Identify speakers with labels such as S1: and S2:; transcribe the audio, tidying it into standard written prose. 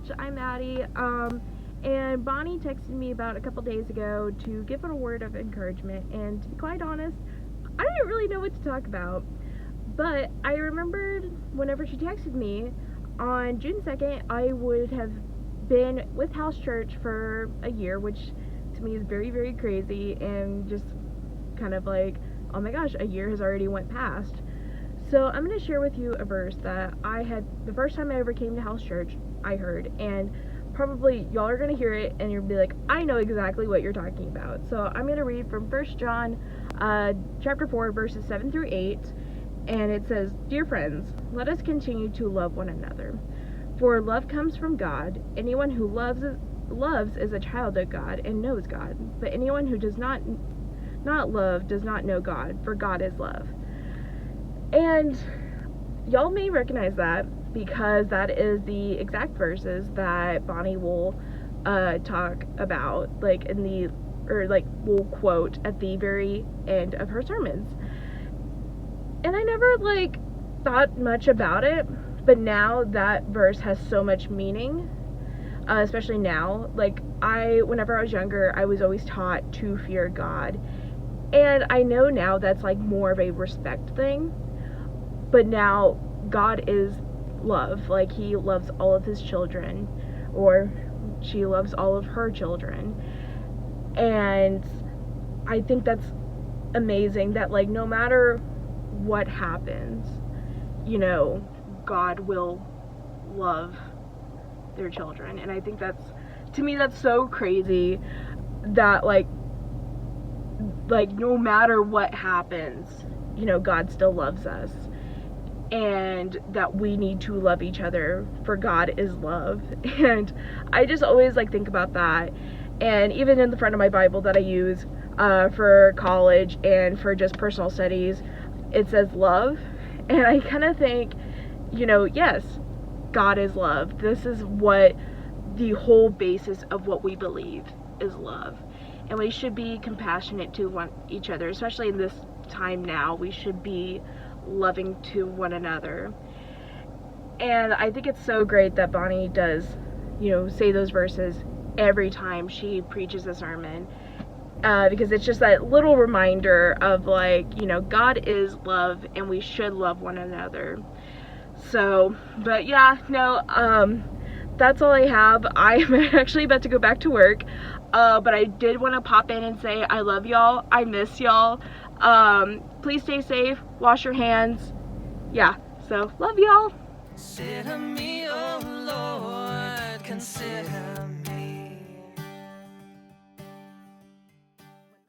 S1: College. I'm Addy. And Bonnie texted me about a couple days ago to give it a word of encouragement, and to be quite honest, I didn't really know what to talk about. But I remembered whenever she texted me on June 2nd, I would have been with House Church for a year, which to me is very, very crazy, and just kind of like, oh my gosh, a year has already went past. So I'm going to share with you a verse that I had, the first time I ever came to House Church, I heard, and probably y'all are going to hear it and you'll be like, I know exactly what you're talking about. So I'm going to read from 1 John chapter 4 verses 7 through 8, and it says, Dear friends, let us continue to love one another, for love comes from God. Anyone who loves is a child of God and knows God, but anyone who does not love does not know God, for God is love. And y'all may recognize that because that is the exact verses that Bonnie will talk about, will quote at the very end of her sermons. And I never thought much about it, but now that verse has so much meaning, especially now. Whenever I was younger, I was always taught to fear God, and I know now that's more of a respect thing. But now God is love. He loves all of his children, or she loves all of her children. And I think that's amazing that no matter what happens, God will love their children. And I think to me that's so crazy that no matter what happens, God still loves us. And that we need to love each other, for God is love. And I just always think about that. And even in the front of my Bible that I use for college and for just personal studies, it says love. And I kind of think, yes, God is love. This is what the whole basis of what we believe is, love. And we should be compassionate to each other, especially in this time now. We should be loving to one another. And I think it's so great that Bonnie does, say those verses every time she preaches a sermon, because it's just that little reminder of God is love and we should love one another. So, but yeah, no, that's all I have. I'm actually about to go back to work, but I did want to pop in and say I love y'all. I miss y'all. Please stay safe, wash your hands. Yeah, so love y'all.
S2: Consider me, oh Lord, consider